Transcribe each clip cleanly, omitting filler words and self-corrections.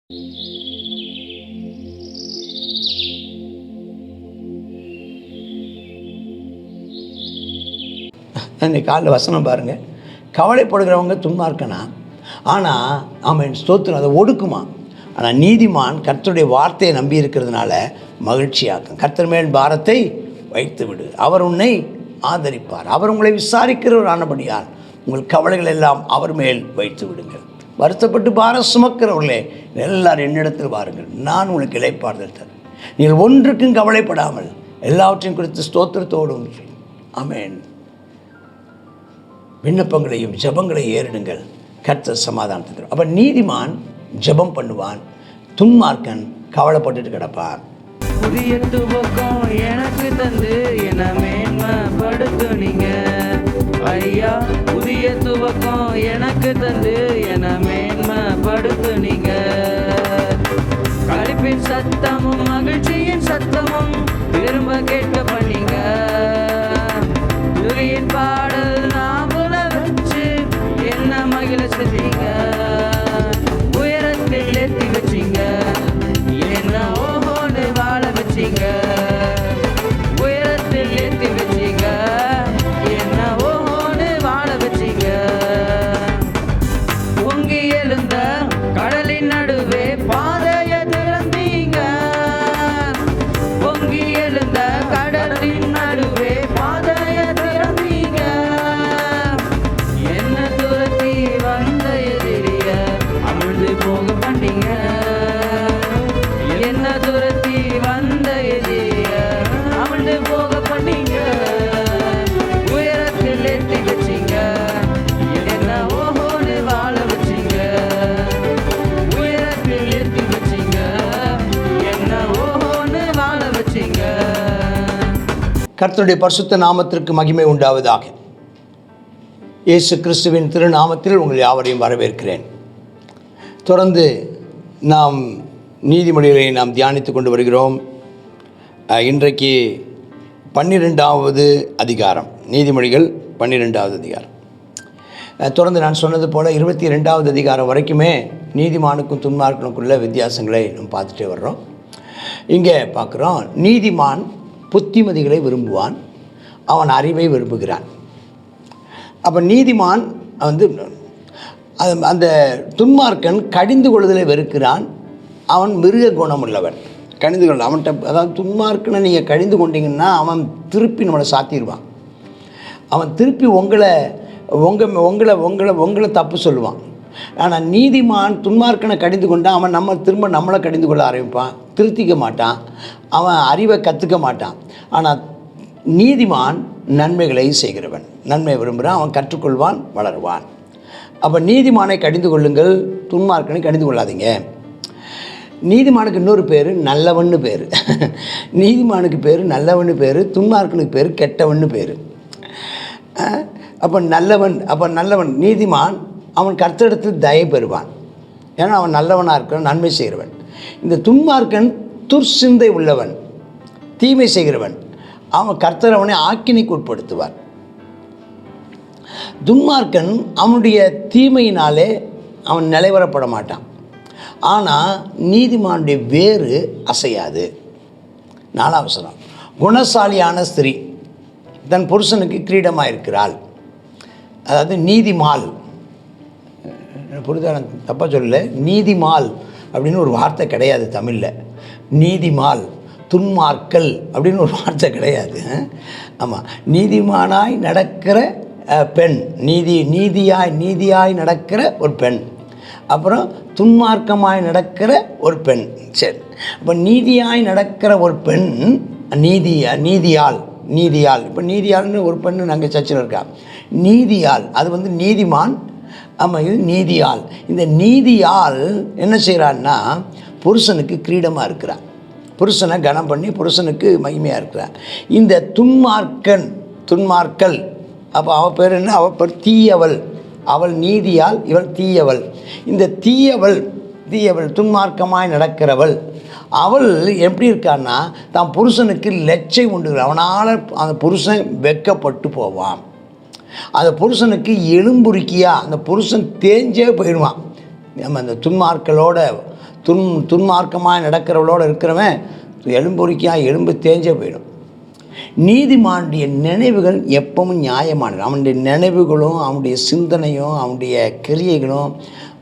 இன்னைக்கு காலைல வசனம் பாருங்கள். கவலைப்படுகிறவங்க துன்மார்க்கனா, ஆனால் அவன் ஸ்தோத்திரம் அதை ஒடுக்குமா. ஆனால் நீதிமான் கர்த்தருடைய வார்த்தையை நம்பி இருக்கிறதுனால மகிழ்ச்சியாக்கும். கர்த்தர் மேல் பாரத்தை வைத்து விடு, அவர் உன்னை ஆதரிப்பார். அவர் உங்களை விசாரிக்கிறவர் ஆனபடியால் உங்கள் கவலைகள் எல்லாம் அவர் மேல் வைத்து விடுங்கள். வருத்தப்பட்டு பாரம் சுமக்கிறவர்களே, எல்லாரும் என்னிடத்தில் வாருங்கள், நான் உங்களுக்கு இளைப்பாறுதல் தரேன். நீங்கள் ஒன்றுக்கும் கவலைப்படாமல் எல்லாவற்றையும் குறித்து ஸ்தோத்திரத்தோடும் ஆமென் விண்ணப்பங்களையும் ஜெபங்களையும் ஏறிடுங்கள், கர்த்தர் சமாதானத்தை தரும். அப்போ நீதிமான் ஜெபம் பண்ணுவான், துன்மார்க்கன் கவலைப்பட்டுட்டு கிடப்பான். புதிய துவக்கம் எனக்கு தந்து என்ன மேன்மைப்படுத்துனீங்க ஐயா. புதிய துவக்கம் எனக்கு தந்து என்ன மேன்மைப்படுத்துனீங்க. களிப்பின் சத்தமும் மகிழ்ச்சியின் சத்தமும் திரும்ப கேட்க பண்ணீங்க. துதியின் பாடல் நாவல வச்சு என்ன மகிழ செஞ்சீங்க. உயரத்தில் ஏற்றி வச்சீங்க, என்ன ஓஹோன்னு வாழ வச்சீங்க. உயரத்தில் ஏற்றி வச்சீங்க, என்ன ஓஹோன்னு வாழ வச்சீங்க. பொங்கி எழுந்த கடலின் நடுவே பாதையை திறந்தீங்க. பொங்கி எழுந்த கடலின் நடுவே பாதையை திறந்தீங்க. என்ன துரத்தி வந்த எதிரிய அமிழ்ந்து போக பண்ணீங்க. என்ன துரத்தி வந்த எதிரிய அமிழ்ந்து போக பண்ணீங்க. உயரத்தில் ஏற்றி வச்சீங்க, என்ன ஓஹோன்னு வாழ வச்சீங்க. உயரத்தில் ஏற்றி வச்சீங்க, என்ன ஓஹோன்னு வாழ வச்சீங்க. கர்த்தருடைய பரிசுத்த நாமத்திற்கு மகிமை உண்டாவதாக. இயேசு கிறிஸ்துவின் திருநாமத்தில் உங்கள் யாவரையும் வரவேற்கிறேன். தொடர்ந்து நாம் நீதிமொழிகளை நாம் தியானித்து கொண்டு வருகிறோம். இன்றைக்கு 12வது அதிகாரம், நீதிமொழிகள் 12வது அதிகாரம். தொடர்ந்து நான் சொன்னது போல் 22வது அதிகாரம் வரைக்குமே நீதிமானுக்கும் துன்மார்க்கனுக்குள்ள வித்தியாசங்களை நம்ம பார்த்துட்டே வர்றோம். இங்கே பார்க்குறோம், நீதிமான் புத்திமதிகளை விரும்புவான், அவன் அறிவை விரும்புகிறான். அப்போ நீதிமான் அந்த துன்மார்க்கன் கடிந்து கொள்ளுதலை வெறுக்கிறான், அவன் மிருக குணம் உள்ளவன். கடிந்து கொள்ள அவன்கிட்ட, அதாவது துன்மார்க்கனை நீங்கள் கடிந்து கொண்டீங்கன்னா அவன் திருப்பி நம்மளை சாத்திடுவான். அவன் திருப்பி உங்களை தப்பு சொல்லுவான். ஆனால் நீதிமான் துன்மார்க்கனை கடிந்து கொண்டால் அவன் நம்மளை கடிந்து கொள்ள ஆரம்பிப்பான், திருத்திக்க மாட்டான், அவன் அறிவை கற்றுக்க மாட்டான். ஆனால் நீதிமான் நன்மைகளை செய்கிறவன், நன்மை விரும்புகிறான், அவன் கற்றுக்கொள்வான், வளருவான். அப்போ நீதிமானை கடிந்து கொள்ளுங்கள், துன்மார்க்கனை கடிந்து கொள்ளாதீங்க. நீதிமானுக்கு இன்னொரு பேர் நல்லவன்னு பேர். நீதிமானுக்கு பேர் நல்லவன்னு பேர், துன்மார்க்கனுக்கு பேர் கெட்டவன்னு பேர். அப்போ நல்லவன் நீதிமான் அவன் கர்த்தரிடத்தில் தயை பெறுவான், ஏன்னா அவன் நல்லவனாக இருக்கிறவன், நன்மை செய்கிறவன். இந்த துன்மார்க்கன் துர்சிந்தை உள்ளவன், தீமை செய்கிறவன், அவன் கர்த்தர் அவனை ஆக்கினைக்கு உட்படுத்துவார். துன்மார்க்கன் அவனுடைய தீமையினாலே அவன் நிலைவரப்பட மாட்டான். ஆனால் நீதிமானுடைய வேறு அசையாது. 4ஆம் வசனம், குணசாலியான ஸ்திரீ தன் புருஷனுக்கு கிரீடமாக இருக்கிறாள். அதாவது நீதிமால், புரிதா, தப்பாக சொல்லலை, நீதிமால் அப்படின்னு ஒரு வார்த்தை கிடையாது தமிழில். நீதிமால், துன்மார்க்கல் அப்படின்னு ஒரு வார்த்தை கிடையாது. ஆமாம், நீதிமானாய் நடக்கிற பெண், நீதியாய் நடக்கிற ஒரு பெண், அப்புறம் துன்மார்க்கமாய் நடக்கிற ஒரு பெண். சரி, அப்போ நீதியாய் நடக்கிற ஒரு பெண் நீதியால். இப்போ நீதியால்னு ஒரு பெண்ணு நாங்கள் சர்ச்சில் இருக்கா, நீதியால், அது நீதிமான். ஆமாம், இது நீதியால். இந்த நீதியால் என்ன செய்கிறான்னா புருஷனுக்கு கிரீடமாக இருக்கிறான், புருஷனை கனம் பண்ணி புருஷனுக்கு மகிமையாக இருக்கிறான். இந்த துன்மார்க்கல், அப்போ அவள் பேர் என்ன, அவள் பேர் தீயவள். அவள் நீதியால், இவள் தீயவள். இந்த தீயவள் துன்மார்க்கமாய் நடக்கிறவள், அவள் எப்படி இருக்கான்னா தான் புருஷனுக்கு லெச்சை உண்டு. அவனால் அந்த புருஷன் வெட்கப்பட்டு போவான். அந்த புருஷனுக்கு எலும்புருக்கியாக அந்த புருஷன் தேஞ்சே போயிடுவான். நம்ம அந்த துன்மார்க்கமாக நடக்கிறவளோடு இருக்கிறவன் எலும்பொறிக்காக எலும்பு தேஞ்சே போயிடும். நீதிமானுடைய நினைவுகள் எப்பவும் நியாயமானது. அவனுடைய நினைவுகளும் அவனுடைய சிந்தனையும் அவனுடைய கிரியைகளும்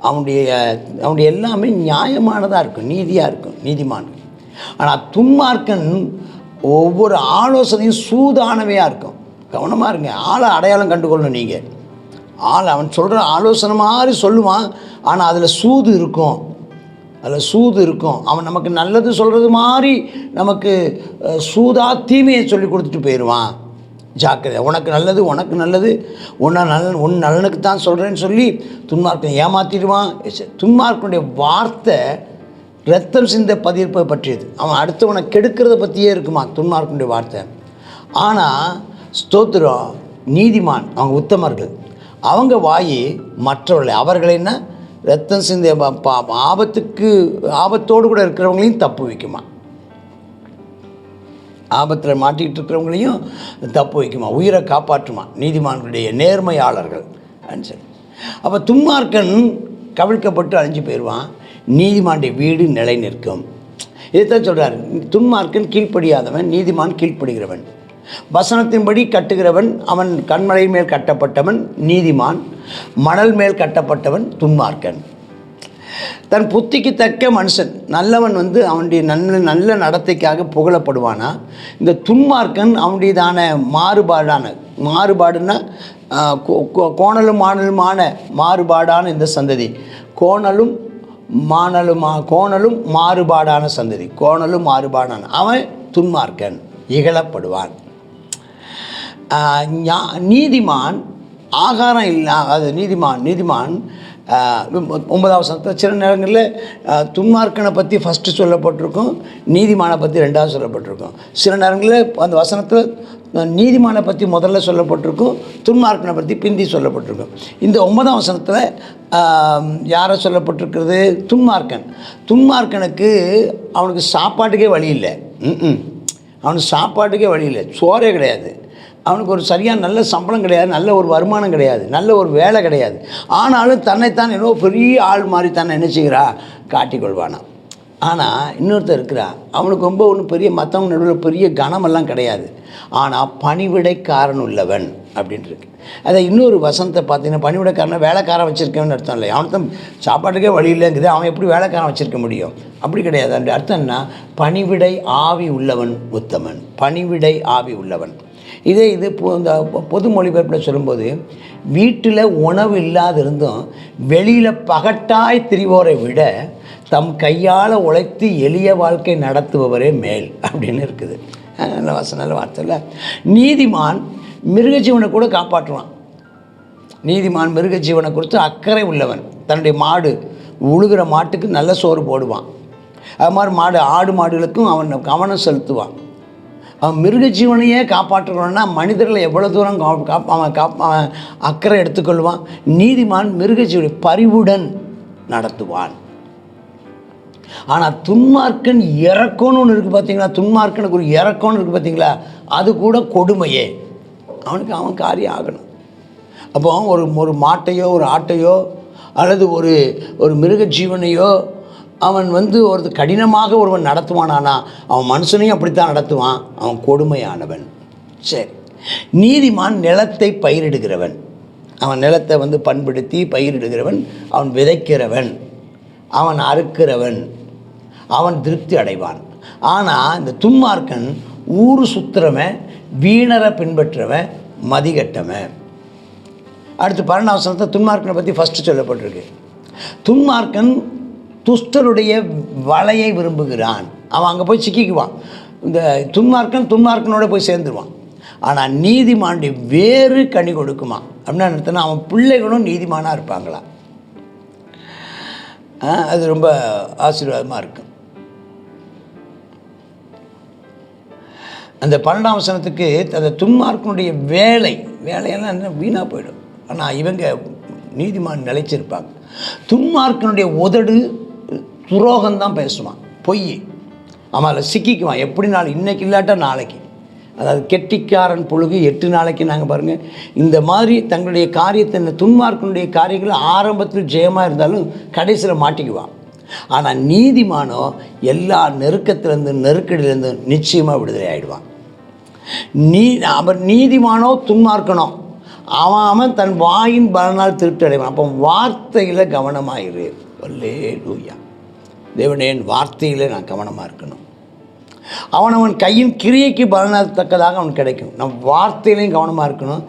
அவனுடைய எல்லாமே நியாயமானதாக இருக்கும், நீதியாக இருக்கும் நீதிமான். ஆனால் துன்மார்க்கன் ஒவ்வொரு ஆலோசனையும் சூதானவையாக இருக்கும். கவனமாக இருங்க. ஆளை அடையாளம் கண்டுகொள்ளணும் நீங்கள். அவன் சொல்கிற ஆலோசனை மாதிரி சொல்லுவான், ஆனால் அதில் சூது இருக்கும். அவன் நமக்கு நல்லது சொல்கிறது மாதிரி நமக்கு சூதா தீமையை சொல்லி கொடுத்துட்டு போயிடுவான். ஜாக்கிரதை, உனக்கு நல்லது உன் நலனுக்கு தான் சொல்கிறேன்னு சொல்லி துன்மார்க்கனை ஏமாற்றிடுவான். துன்மார்க்கனுடைய வார்த்தை ரத்தம் சிந்த பதிர்ப்பை பற்றியது. அவன் அடுத்தவனை கெடுக்கிறத பற்றியே இருக்குமா துன்மார்க்கனுடைய வார்த்தை. ஆனால் ஸ்தோத்திரம், நீதிமான் அவங்க உத்தமர்கள், அவங்க வாயி மற்றவர்களை அவர்களைன்னா ரத்தம் சிந்த ஆபத்தோடு கூட இருக்கிறவங்களையும் தப்பு வைக்குமா, ஆபத்தில் மாட்டிக்கிட்டு இருக்கிறவங்களையும் தப்பு வைக்குமா, உயிரை காப்பாற்றுமா நீதிமான்களுடைய நேர்மையாளர்கள் சொல்லி. அப்போ துன்மார்க்கன் கவிழ்க்கப்பட்டு அழிஞ்சு போயிடுவான், நீதிமானுடைய வீடு நிலை நிற்கும். இதைத்தான் சொல்கிறார், துன்மார்க்கன் கீழ்ப்படியாதவன், நீதிமான் கீழ்ப்படுகிறவன். வசனத்தின்படி கட்டுகிறவன் அவன் கண்மலை மேல் கட்டப்பட்டவன் நீதிமான், மணல் மேல் கட்டப்பட்டவன் துன்மார்க்கன். தன் புத்திக்கு தக்க மனுஷன் நல்லவன் அவனுடைய நல்ல நடத்தைக்காக புகழப்படுவானா, இந்த துன்மார்க்கன் அவனுடையதான மாறுபாடுன்னா கோணலும் மாணலுமான மாறுபாடான இந்த சந்ததி, கோணலும் மாறுபாடான சந்ததி, கோணலும் மாறுபாடான அவன் துன்மார்க்கன், இகழப்படுவான். நீதிமான் ஆகாரம் இல்லை. அது நீதிமான் 9வது வசனத்தில் சில நேரங்களில் துன்மார்க்கனை பற்றி ஃபஸ்ட்டு சொல்லப்பட்டிருக்கும், நீதிமானை பற்றி 2வது சொல்லப்பட்டிருக்கும். சில நேரங்களில் அந்த வசனத்தில் நீதிமானை பற்றி முதல்ல சொல்லப்பட்டிருக்கும், துன்மார்க்கனை பற்றி பிந்தி சொல்லப்பட்டிருக்கும். இந்த 9ஆம் வசனத்தில் யாரை சொல்லப்பட்டிருக்கிறது? துன்மார்க்கனுக்கு அவனுக்கு சாப்பாட்டுக்கே வழி இல்லை. அவனுக்கு சாப்பாட்டுக்கே வழி இல்லை, சோறே கிடையாது. அவனுக்கு ஒரு சரியான நல்ல சம்பளம் கிடையாது, நல்ல ஒரு வருமானம் கிடையாது, நல்ல ஒரு வேலை கிடையாது. ஆனாலும் தன்னைத்தான் என்னவோ பெரிய ஆள் மாதிரி தன்னை என்ன செய்கிறா காட்டிக்கொள்வானா. ஆனால் இன்னொருத்தர் இருக்கிறான், அவனுக்கு ரொம்ப ஒன்றும் பெரிய மற்றவங்க நடுவில் பெரிய கனமெல்லாம் கிடையாது, ஆனால் பணிவிடைக்காரன் உள்ளவன் அப்படின்ட்டுருக்கு. அதை இன்னொரு வசனத்தை பார்த்தீங்கன்னா, பணிவிடைக்காரனை வேலைக்காரன் வச்சுருக்கவன்னு அர்த்தம் இல்லை. அவனுக்கு சாப்பாட்டுக்கே வழி இல்லைங்குது, அவன் எப்படி வேலைக்காரன் வச்சுருக்க முடியும்? அப்படி கிடையாது. அப்படி அர்த்தம்னா பணிவிடை ஆவி உள்ளவன் உத்தமன், பணிவிடை ஆவி உள்ளவன். இது இந்த பொது மொழிபெயர்ப்பில் சொல்லும்போது, வீட்டில் உணவு இல்லாது இருந்தும் வெளியில் பகட்டாய் திரிவோரை விட தம் கையால் உழைத்து எளிய வாழ்க்கை நடத்துபவரே மேல் அப்படின்னு இருக்குது. நல்ல வார்த்தை இல்லை? நீதிமான் மிருகஜீவனை கூட காப்பாற்றுவான். நீதிமான் மிருகஜீவனை குறித்து அக்கறை உள்ளவன். தன்னுடைய மாடு உழுகிற மாட்டுக்கு நல்ல சோறு போடுவான். அது மாதிரி ஆடு மாடுகளுக்கும் அவன் கவனம் செலுத்துவான். அவன் மிருக ஜீவனையே காப்பாற்றுக்கணும்னா மனிதர்களை எவ்வளோ தூரம் அவன் அக்கறை எடுத்துக்கொள்வான். நீதிமான் மிருக ஜீவனை பரிவுடன் நடத்துவான். ஆனால் துன்மார்க்கன் இறக்கம்னு ஒன்று இருக்குது பார்த்தீங்களா, துன்மார்க்கனுக்கு ஒரு இறக்கம்னு இருக்குது பார்த்தீங்களா, அது கூட கொடுமையே. அவன் காரியம் ஆகணும். அப்போ ஒரு மாட்டையோ ஒரு ஆட்டையோ அல்லது ஒரு மிருக ஜீவனையோ அவன் ஒரு கடினமாக ஒருவன் நடத்துவானானா, அவன் மனுஷனையும் அப்படித்தான் நடத்துவான். அவன் கொடுமையானவன். சரி, நீதிமான் நிலத்தை பயிரிடுகிறவன். அவன் நிலத்தை பண்படுத்தி பயிரிடுகிறவன், அவன் விதைக்கிறவன், அவன் அறுக்கிறவன், அவன் திருப்தி அடைவான். ஆனால் இந்த துன்மார்க்கன் ஊரு சுத்துறவன், வீணரை பின்பற்றவன், மதிகட்டவன். அடுத்து 12ஆம் வசனத்தை துன்மார்க்கனை பற்றி ஃபஸ்ட்டு சொல்லப்பட்டிருக்கு. துன்மார்க்கன் துஷ்டருடைய வலையை விரும்புகிறான். அவன் அங்கே போய் சிக்கிக்குவான். இந்த துன்மார்க்கனோட போய் சேர்ந்துருவான். ஆனால் நீதிமானுடைய வேறு கனி கொடுக்குமா அப்படின்னா நிறுத்தினா அவன் பிள்ளைகளும் நீதிமானாக இருப்பாங்களா. அது ரொம்ப ஆசீர்வாதமாக இருக்கும். அந்த 12ஆம் வசனத்துக்கு அந்த துன்மார்க்கனுடைய வேலையெல்லாம் என்ன வீணாக போயிடும். ஆனால் இவங்க நீதிமான் நிலைச்சிருப்பாங்க. துன்மார்க்கனுடைய உதடு துரோகம்தான் பேசுவான், பொய். அவன் அதில் சிக்கிக்குவான். எப்படினாலும் இன்றைக்கி இல்லாட்டா நாளைக்கு. அதாவது கெட்டிக்காரன் புழுகு 8 நாளைக்கு. நாங்கள் பாருங்கள், இந்த மாதிரி தங்களுடைய காரியத்தை, இந்த துன்மார்க்கனுடைய காரியங்கள் ஆரம்பத்தில் ஜெயமாக இருந்தாலும் கடைசியில் மாட்டிக்குவான். ஆனால் நீதிமானோ எல்லா நெருக்கத்திலேருந்து நெருக்கடியிலேருந்து நிச்சயமாக விடுதலை ஆகிடுவான். அவர் நீதிமானோ துன்மார்க்கணும், அவன் தன் வாயின் பலனால் திருப்தி அடைவான். அப்போ வார்த்தையில் கவனமாயிரு. அல்லேலூயா. தேவனே, என் வார்த்தையில் நான் கவனமாக இருக்கணும். அவன் கையின் கிரியைக்கு பலனத்தக்கதாக அவன் கிடைக்கும். நம் வார்த்தையிலையும் கவனமாக இருக்கணும்,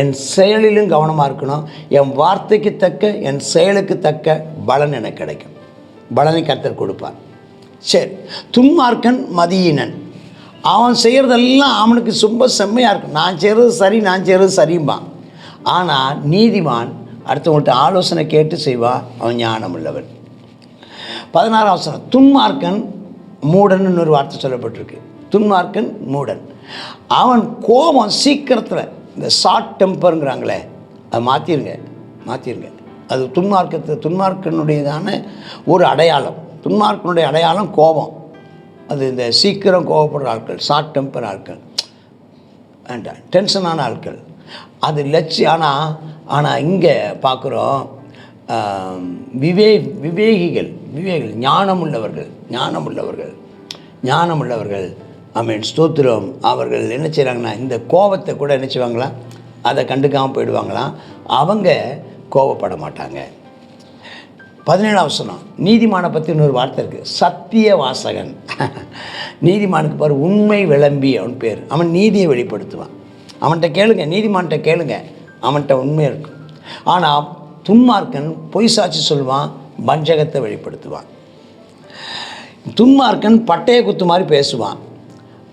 என் செயலிலும் கவனமாக இருக்கணும். என் வார்த்தைக்கு தக்க என் செயலுக்கு தக்க பலன் எனக்கு கிடைக்கும். பலனை கர்த்தர் கொடுப்பார். சரி, துன்மார்க்கன் மதியினன். அவன் செய்கிறதெல்லாம் அவனுக்கு ரொம்ப செம்மையாக இருக்கும். நான் செய்கிறது சரி, நான் செய்கிறது சரிம்பான். ஆனால் நீதிமான் அடுத்தவங்கள்ட்ட ஆலோசனை கேட்டு செய்வான். அவன் ஞானம் உள்ளவன். 16ஆம் வசனம், துன்மார்க்கன் மூடன் ஒரு வார்த்தை சொல்லப்பட்டிருக்கு. துன்மார்க்கன் மூடன். அவன் கோபம் சீக்கிரத்தில், இந்த ஷார்ட் டெம்பருங்கிறாங்களே, அதை மாற்றிருங்க. அது துன்மார்க்கனுடையதான ஒரு அடையாளம். துன்மார்க்கனுடைய அடையாளம் கோபம். அது இந்த சீக்கிரம் கோபப்படுற ஆட்கள், ஷார்ட் டெம்பர் ஆட்கள், வேண்டாம் டென்ஷனான ஆட்கள். அது ஆனால் இங்கே பார்க்குறோம் விவேகிகள், ஞானமுள்ளவர்கள் ஆமென், ஸ்தோத்திரம். அவர்கள் என்ன செய்கிறாங்கன்னா, இந்த கோபத்தை கூட என்ன செய்வாங்களா, அதை கண்டுக்காமல் போயிடுவாங்களாம். அவங்க கோபப்பட மாட்டாங்க. 17ஆம் வசனம், நீதிமானை பற்றி இன்னொரு வார்த்தை இருக்குது, சத்திய வாசகன். நீதிமானுக்கு பாரு, உண்மை விளம்பி அவன் பேர். அவன் நீதியை வெளிப்படுத்துவான். அவன்கிட்ட கேளுங்க, நீதிமான்கிட்ட கேளுங்க, அவன்கிட்ட உண்மை இருக்கும். ஆனால் துன்மார்க்கன் பொய் சாட்சி சொல்வான், வஞ்சகத்தை வெளிப்படுத்துவான். துன்மார்க்கன் பட்டைய குத்து மாதிரி பேசுவான்.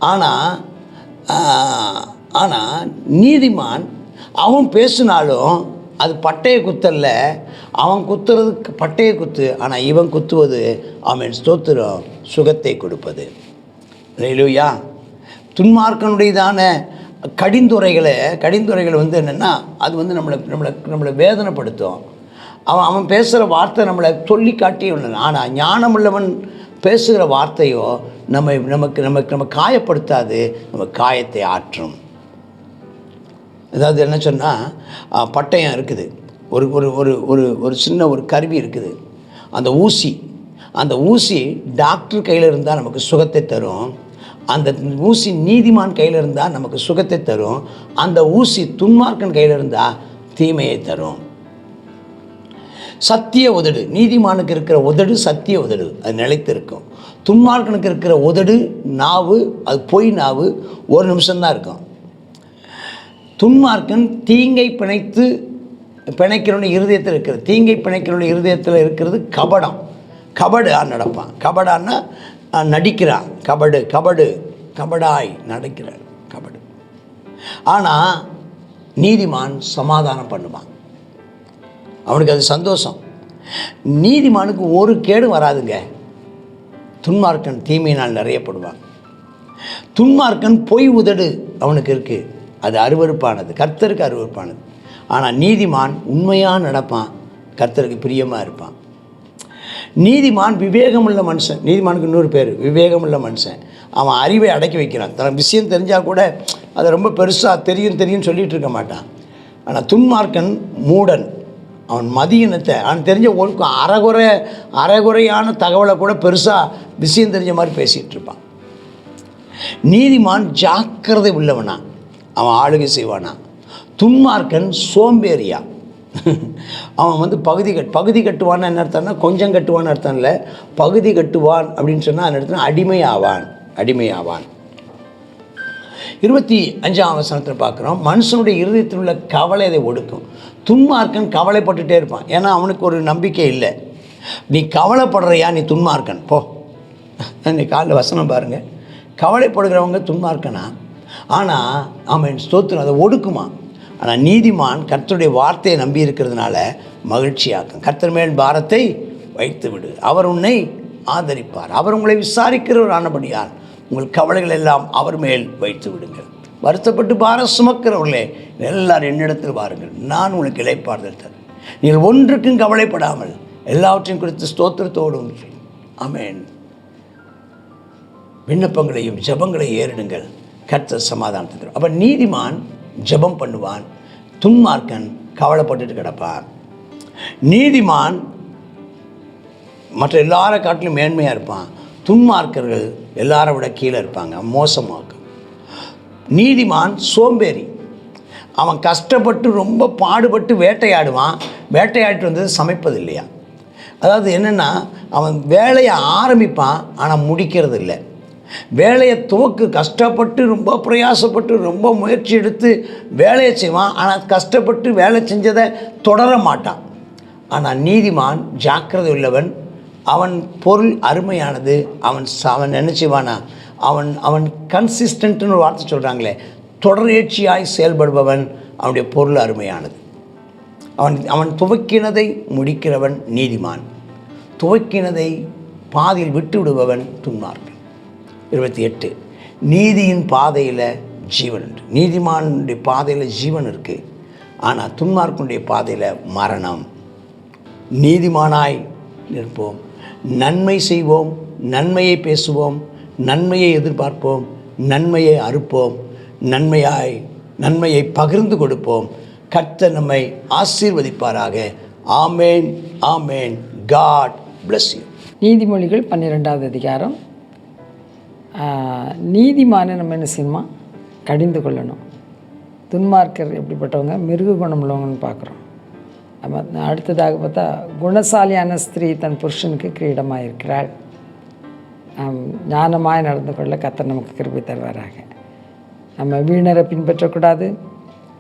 ஆனால் நீதிமான் அவன் பேசினாலும் அது பட்டைய குத்தல்ல, அவன் குத்துறது பட்டைய குத்து. ஆனால் இவன் குத்துவது அவன் ஸ்தோத்திரம் சுகத்தை கொடுப்பது. அல்லேலூயா. துன்மார்க்கனுடையதான கடிந்துரைகளை வந்து என்னென்னா, அது வந்து நம்மளை வேதனைப்படுத்தும். அவன் பேசுகிற வார்த்தை நம்மளை சொல்லி காட்டி ஒன்று. ஆனால் ஞானமுள்ளவன் பேசுகிற வார்த்தையோ நம்ம காயப்படுத்தாது, நம்ம காயத்தை ஆற்றும். அதாவது என்ன சொன்னால், பட்டயம் இருக்குது, ஒரு ஒரு ஒரு ஒரு ஒரு சின்ன ஒரு கருவி இருக்குது, அந்த ஊசி டாக்டர் கையில் இருந்தால் நமக்கு சுகத்தை தரும். அந்த ஊசி நீதிமான் கையில் இருந்தால் நமக்கு சுகத்தை தரும். அந்த ஊசி துன்மார்க்கன் கையில் இருந்தால் தீமையை தரும். சத்திய உதடு, நீதிமானுக்கு இருக்கிற உதடு சத்திய உதடு, அது நிலைத்திருக்கும். துன்மார்க்கனுக்கு இருக்கிற உதடு நாவு, அது பொய் நாவு, ஒரு நிமிஷம்தான் இருக்கும். துன்மார்க்கன் தீங்கை பிணைக்கிறவனுடைய இருதயத்தில் இருக்கிறது, தீங்கை பிணைக்கிறவனுடைய இருதயத்தில் இருக்கிறது கபடாக நடப்பான். கபடான்னா நடிக்கிறான், கபடாய் நடக்கிறார், கபடு. ஆனால் நீதிமான் சமாதானம் பண்ணுவான், அவனுக்கு அது சந்தோஷம். நீதிமானுக்கு ஒரு கேடும் வராதுங்க. துன்மார்க்கன் தீமையினால் நிறையப்படுவான். துன்மார்க்கன் பொய் உதடு அவனுக்கு இருக்குது, அது அருவருப்பானது, கர்த்தருக்கு அருவருப்பானது. ஆனால் நீதிமான் உண்மையாக நடப்பான், கர்த்தருக்கு பிரியமாக இருப்பான். நீதிமான் விவேகமுள்ள மனுஷன். நீதிமானுக்கு இன்னொரு பேர் விவேகமுள்ள மனுஷன். அவன் அறிவை அடக்கி வைக்கிறான். தன் விஷயம் தெரிஞ்சால் கூட அதை ரொம்ப பெருசாக தெரியும் சொல்லிகிட்டு இருக்க மாட்டான். ஆனால் துன்மார்க்கன் மூடன், அவன் மதியினத்தை, அவன் தெரிஞ்ச ஒழுக்கம் அரைகுறையான தகவலை கூட பெருசாக விஷயம் தெரிஞ்ச மாதிரி பேசிகிட்டு இருப்பான். நீதிமான் ஜாக்கிரதை உள்ளவனா, அவன் ஆளுகை செய்வானா. துன்மார்க்கன் சோம்பேறியா, அவன் வந்து பகுதி கட்டுவான்னு என்ன அர்த்தம்னா, கொஞ்சம் கட்டுவான்னு அர்த்தம் இல்லை. பகுதி கட்டுவான் அப்படின்னு சொன்னால் அந்த இடத்துல அடிமையாவான். 25ஆம் வசனத்தில் பார்க்குறோம், மனுஷனுடைய இருதயத்தில் உள்ள கவலை அதை ஒடுக்கும். துன்மார்க்கன் கவலைப்பட்டுட்டே இருப்பான், ஏன்னா அவனுக்கு ஒரு நம்பிக்கை இல்லை. நீ கவலைப்படுறியா, நீ துன்மார்க்கன் போ. நீ காலைல வசனம் பாருங்கள், கவலைப்படுகிறவங்க துன்மார்க்கனா. ஆனால் அவன் ஸ்தோத்திரம் அதை ஒடுக்குமா. ஆனால் நீதிமான் கர்த்தருடைய வார்த்தையை நம்பி இருக்கிறதுனால மகிழ்ச்சியாக்கும். கர்த்தர் மேல் பாரத்தை வைத்து விடு, அவர் உன்னை ஆதரிப்பார். அவர் உங்களை விசாரிக்கிறவர் ஆனபடியால் உங்கள் கவலைகள் எல்லாம் அவர் மேல் வைத்து விடுங்கள். வருத்தப்பட்டு பாரம் சுமக்கிறவர்களே, எல்லாரும் என்னிடத்தில் வாருங்கள், நான் உங்களுக்கு இளைப்பாறுதல் தரேன். நீங்கள் ஒன்றுக்கும் கவலைப்படாமல் எல்லாவற்றையும் குறித்து ஸ்தோத்திரத்தோடும் ஆமென் விண்ணப்பங்களையும் ஜெபங்களையும் ஏறிடுங்கள், கர்த்தர் சமாதானத்தை தரும். அப்போ நீதிமான் ஜெபம் பண்ணுவான், துன்மார்க்கன் கவலைப்பட்டுட்டு கிடப்பான். நீதிமான் மற்ற எல்லாரை காட்டிலும் மேன்மையாக இருப்பான். துன்மார்க்கர்கள் எல்லாரை விட கீழே இருப்பாங்க, மோசமாக. நீதிமான் சோம்பேறி. அவன் கஷ்டப்பட்டு ரொம்ப பாடுபட்டு வேட்டையாடுவான். வேட்டையாடிட்டு வந்தது சமைப்பது இல்லையா. அதாவது என்னென்னா, அவன் வேலையை ஆரம்பிப்பான் ஆனால் முடிக்கிறது இல்லை. வேலையை கஷ்டப்பட்டு ரொம்ப பிரயாசப்பட்டு ரொம்ப முயற்சி எடுத்து வேலையை செய்வான். ஆனால் கஷ்டப்பட்டு வேலை செஞ்சதை தொடர மாட்டான். ஆனால் நீதிமான் ஜாக்கிரதை உள்ளவன். அவன் பொருள் அருமையானது. அவன் என்ன செய்வானா, அவன் கன்சிஸ்டன்ட்னு ஒரு வார்த்தை சொல்கிறாங்களே, தொடர்ச்சியாய் செயல்படுபவன். அவனுடைய பொருள் அருமையானது. அவன் துவக்கினதை முடிக்கிறவன் நீதிமான். துவக்கினதை பாதியில் விட்டு விடுபவன் துன்மார்க்கன். 28. நீதியின் பாதையில் ஜீவன் உண்டு. நீதிமானுடைய பாதையில் ஜீவன் இருக்குது. ஆனால் துன்மார்க்கனுடைய பாதையில் மரணம். நீதிமானாய் நிற்போம், நன்மை செய்வோம், நன்மையை பேசுவோம், நன்மையை எதிர்பார்ப்போம், நன்மையை அறுப்போம், நன்மையை பகிர்ந்து கொடுப்போம். கர்த்தர் நம்மை ஆசீர்வதிப்பாராக. ஆமேன், ஆமேன். God bless you. நீதிமொழிகள் 12வது அதிகாரம். நீதிமானை நம்ம என்ன செய்யணுமா, கடிந்து கொள்ளணும். துன்மார்க்கர் எப்படிப்பட்டவங்க, மிருக குணம் உள்ளவங்கன்னு பார்க்குறோம். நம்ம அடுத்ததாக பார்த்தா, குணசாலியான ஸ்திரீ தன் புருஷனுக்கு கிரீடமாக இருக்கிறாள். ஞானமாய் நடந்து கொள்ள கர்த்தர் நமக்கு கிருபை தருவாராக. நம்ம வீணரை பின்பற்றக்கூடாது.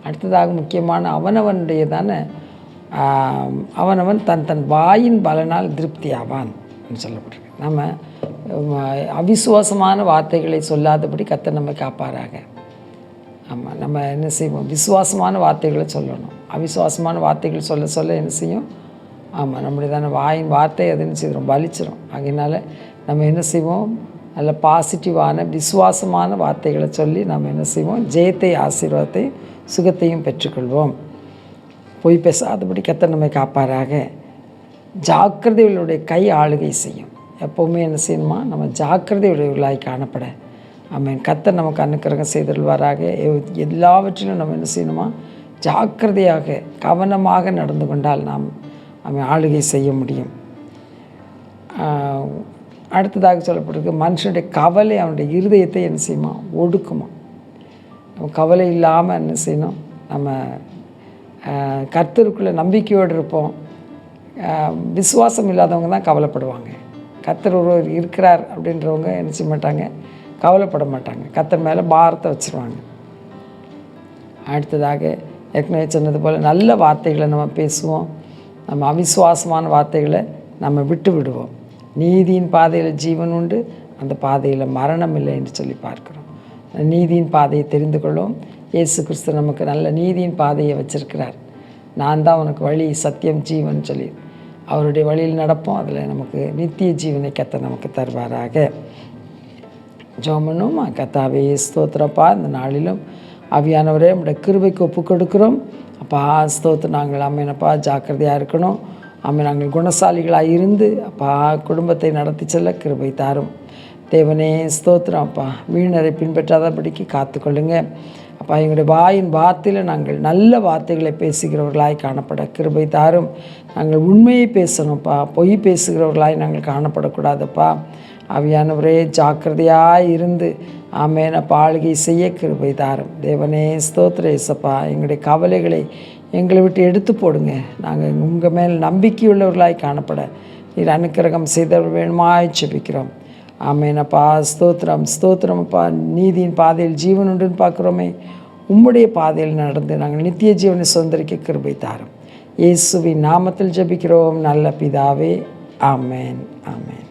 அடுத்ததாக முக்கியமான அவனவன் தன் வாயின் பலனால் திருப்தி ஆவான் சொல்லப்பட்டிருக்கு. நம்ம அவிசுவாசமான வார்த்தைகளை சொல்லாதபடி கர்த்தர் நம்மை காப்பாராக. ஆமாம், நம்ம என்ன செய்வோம், விசுவாசமான வார்த்தைகளை சொல்லணும். அவிசுவாசமான வார்த்தைகள் சொல்ல என்ன செய்யும், ஆமாம், நம்முடையதான வாயின் வார்த்தை அது என்ன செய்வோம், பலிச்சிடும். அதனால் நம்ம என்ன செய்வோம், நல்ல பாசிட்டிவான விசுவாசமான வார்த்தைகளை சொல்லி நம்ம என்ன செய்வோம், ஜெயத்தை, ஆசீர்வாதத்தை, சுகத்தையும் பெற்றுக்கொள்வோம். பொய் பேசாதபடி கர்த்தர் நம்மை காப்பாராக. ஜாக்கிரதையுடைய கை ஆளுகை செய்யும். எப்போவுமே என்ன செய்யணுமா, நம்ம ஜாக்கிரதையுடையவர்களாய் காணப்பட ஆமென். கர்த்தர் நமக்கு அனுக்கிரகம் செய்தல்வாராக. எல்லாவற்றிலும் நம்ம என்ன செய்யணுமா, ஜாக்கிரதையாக கவனமாக நடந்து கொண்டால் நாம் ஆளுகை செய்ய முடியும். அடுத்ததாக சொல்லப்பட்டிருக்கு, மனுஷனுடைய கவலை அவனுடைய இருதயத்தை என்ன செய்யுமா, ஒடுக்குமா. நம்ம கவலை இல்லாமல் என்ன செய்யணும், நம்ம கர்த்தருக்குள்ளே நம்பிக்கையோடு இருப்போம். விசுவாசம் இல்லாதவங்க தான் கவலைப்படுவாங்க. கர்த்தர் ஒருவர் இருக்கிறார் அப்படின்றவங்க என்ன செய்ய மாட்டாங்க, கவலைப்பட மாட்டாங்க. கர்த்தர் மேலே பாரத்தை வச்சுருவாங்க. அடுத்ததாக ஏற்கனவே சொன்னது போல் நல்ல வார்த்தைகளை நம்ம பேசுவோம். நம்ம அவிசுவாசமான வார்த்தைகளை நம்ம விட்டு விடுவோம். நீதியின் பாதையில் ஜீவன் உண்டு, அந்த பாதையில் மரணம் இல்லை என்று சொல்லி பார்க்குறோம். நீதியின் பாதையை தெரிந்து கொள்வோம். இயேசு கிறிஸ்து நமக்கு நல்ல நீதியின் பாதையை வச்சிருக்கிறார். நான் தான் உனக்கு வழி, சத்தியம், ஜீவன் சொல்லி அவருடைய வழியில் நடப்போம். அதில் நமக்கு நித்திய ஜீவனை கர்த்தர் நமக்கு தருவாராக. ஜெபம். கர்த்தாவே ஸ்தோத்திரப்பா, இந்த நாளிலும் ஆவியானவரே நம்முடைய கிருபைக்கு ஒப்பு கொடுக்குறோம். அப்பா ஸ்தோத்திரம். நாங்கள் அம்மேனப்பா ஜாக்கிரதையாக இருக்கணும். நாங்கள் குணசாலிகளாக இருந்து அப்பா குடும்பத்தை நடத்தி செல்ல கிருபை தாரும். தேவனே ஸ்தோத்திரம். அப்பா வீணரை பின்பற்றாதபடிக்கு காத்துக்கொள்ளுங்க. அப்பா எங்களுடைய வாயின் வார்த்தையில் நாங்கள் நல்ல வார்த்தைகளை பேசுகிறவர்களாய் காணப்பட கிருபை தாரும். நாங்கள் உண்மையை பேசணும்ப்பா, பொய் பேசுகிறவர்களாய் நாங்கள் காணப்படக்கூடாதுப்பா. ஆவியானவரே ஜாக்கிரதையாக இருந்து ஆமேனப்பா ஆளுகை செய்ய கிருபை தாரும். தேவனே ஸ்தோத்திர இயேசப்பா, எங்களுடைய கவலைகளை எங்களை விட்டு எடுத்து போடுங்க. நாங்கள் உங்கள் மேல் நம்பிக்கையுள்ளவர்களாய் காணப்பட நீர் அனுக்கிரகம் செய்தவர்கள் வேணுமாய் ஜெபிக்கிறோம். ஆமேனப்பா ஸ்தோத்திரம், ஸ்தோத்திரமப்பா. நீதியின் பாதையில் ஜீவன் உண்டுன்னு பார்க்குறோமே, உம்முடைய பாதையில் நடந்து நாங்கள் நித்திய ஜீவனை சுதந்திரிக்க கிருபை தாரும். இயேசுவின் நாமத்தில் ஜெபிக்கிறோம் நல்ல பிதாவே. ஆமேன், ஆமேன்.